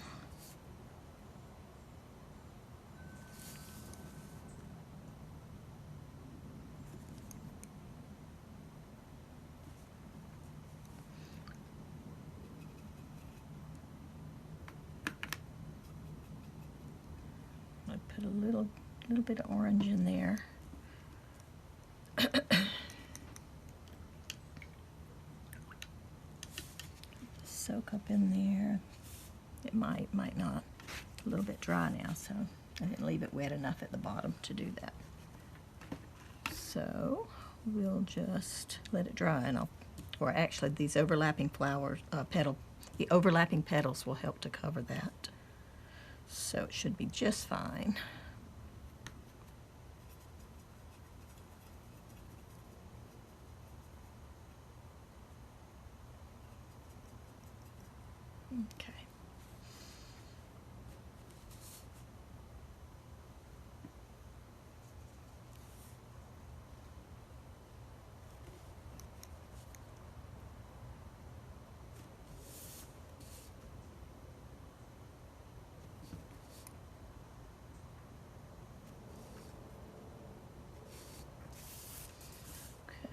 I put a little bit of orange in there. Soak up in there. It might not. A little bit dry now, so I didn't leave it wet enough at the bottom to do that. So we'll just let it dry, and or actually these overlapping flowers, the overlapping petals will help to cover that. So it should be just fine. Okay.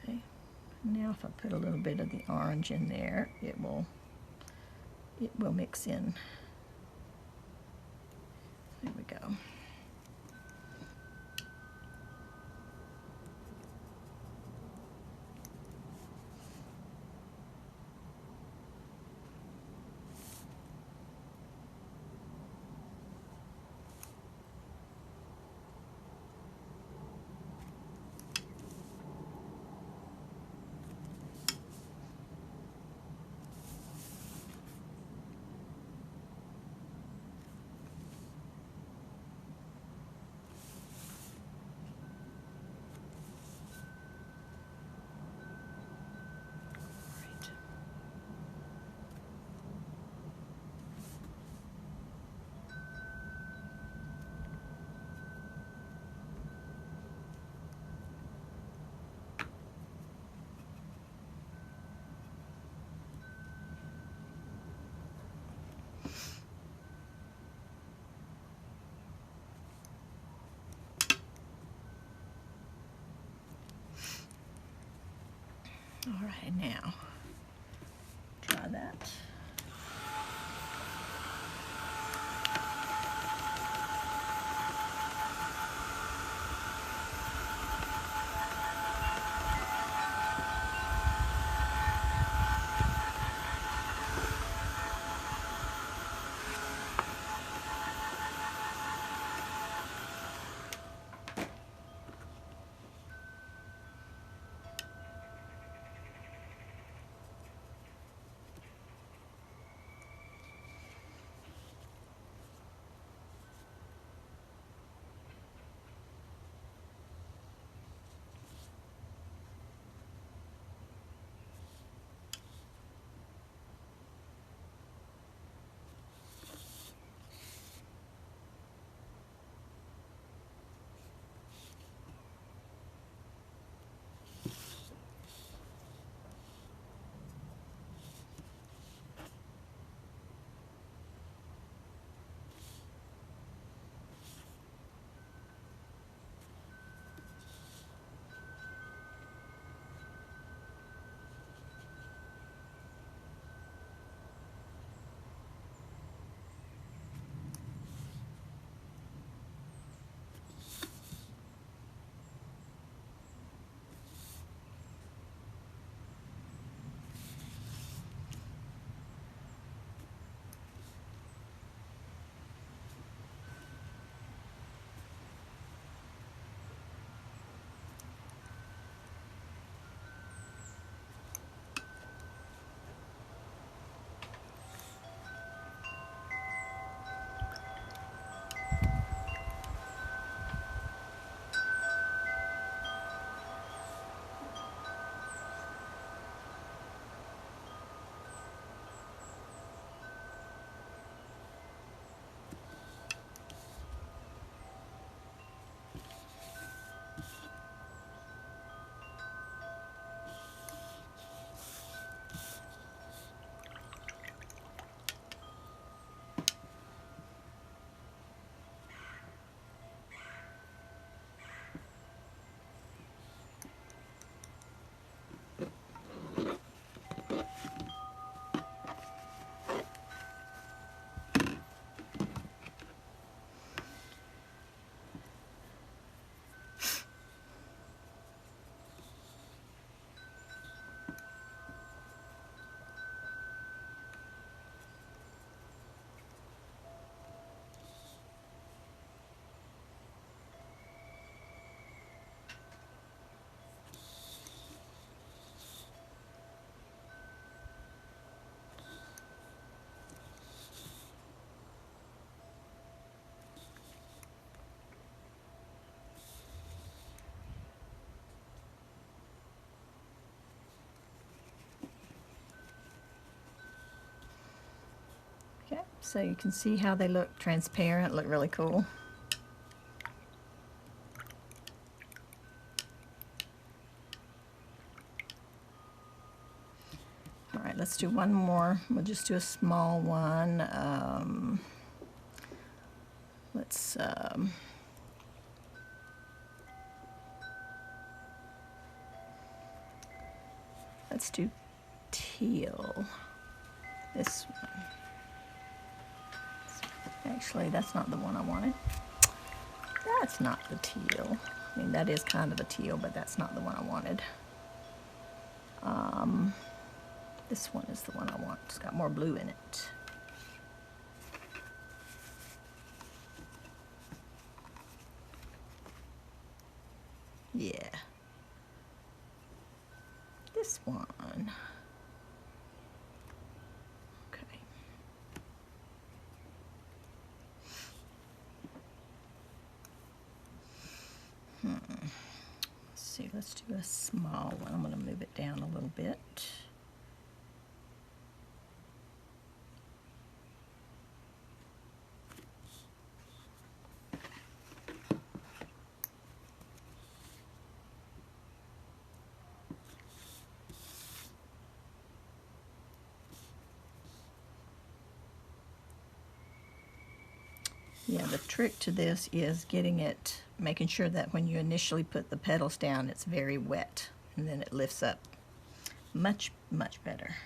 Okay. Now if I put a little bit of the orange in there, it will mix in. There we go. All right, now try that. Okay, so you can see how they look transparent, look really cool. All right, let's do one more. We'll just do a small one. Let's do teal. This one. Actually, that's not the one I wanted. That's not the teal. I mean, that is kind of a teal, but that's not the one I wanted. This one is the one I want. It's got more blue in it. Yeah. This one. Okay. Let's see, let's do a small one. I'm going to move it down a little bit. Yeah, the trick to this is making sure that when you initially put the petals down, it's very wet, and then it lifts up much, much better.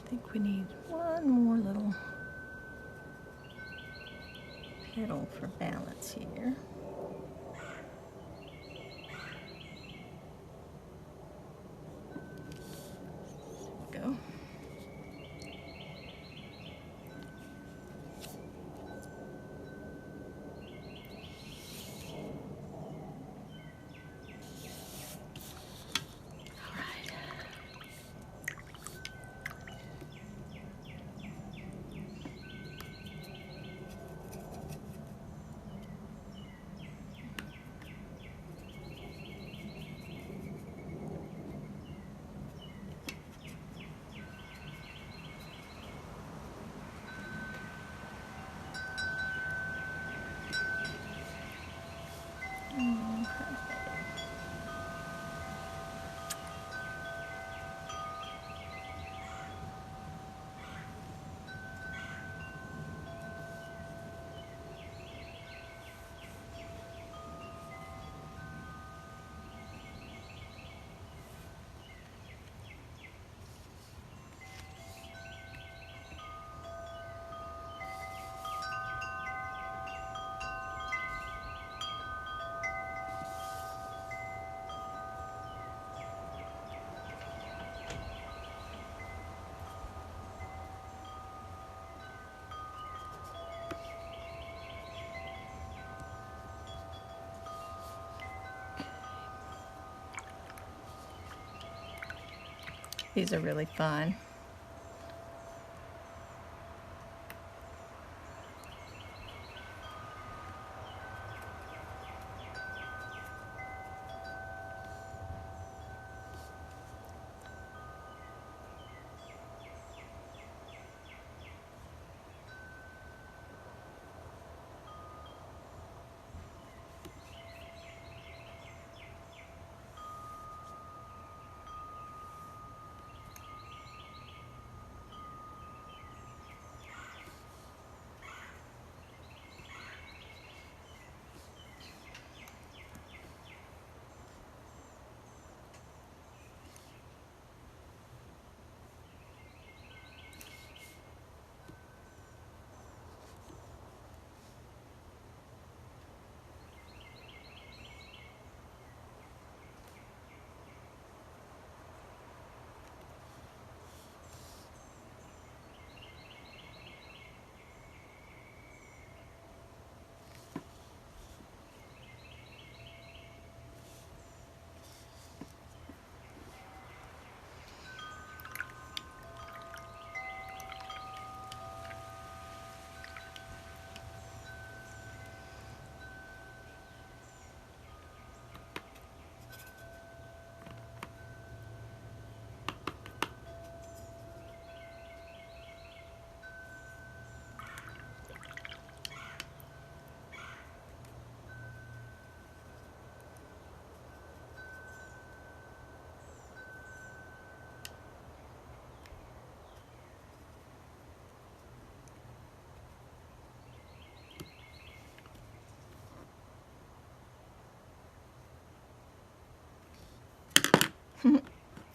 I think we need one more little petal for balance here. There we go. These are really fun.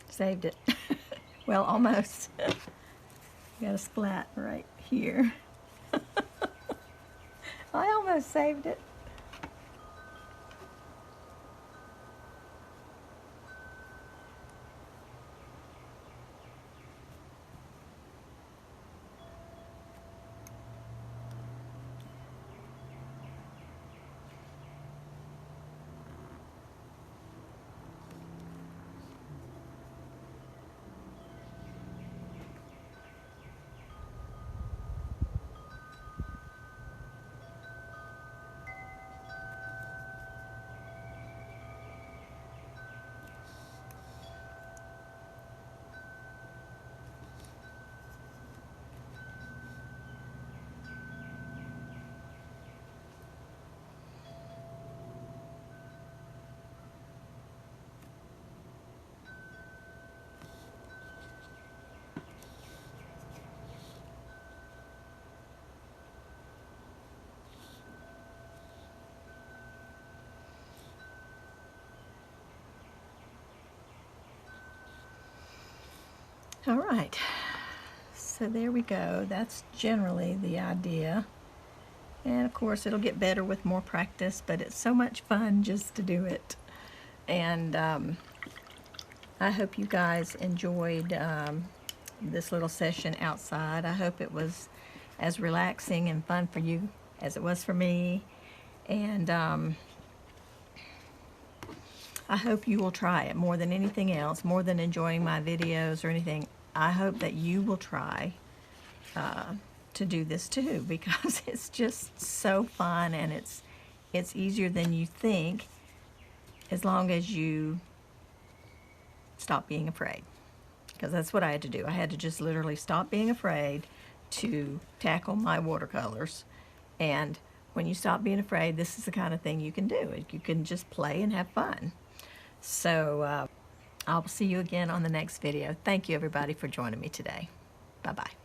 Saved it. Well, almost. Got a splat right here. I almost saved it. All right, so there we go. That's generally the idea. And of course it'll get better with more practice, but it's so much fun just to do it. And I hope you guys enjoyed this little session outside. I hope it was as relaxing and fun for you as it was for me. And I hope you will try it more than anything else, more than enjoying my videos or anything. I hope that you will try to do this too, because it's just so fun, and it's easier than you think, as long as you stop being afraid. Because that's what I had to do. I had to just literally stop being afraid to tackle my watercolors. And when you stop being afraid, this is the kind of thing you can do. You can just play and have fun. So I'll see you again on the next video. Thank you everybody for joining me today. Bye-bye.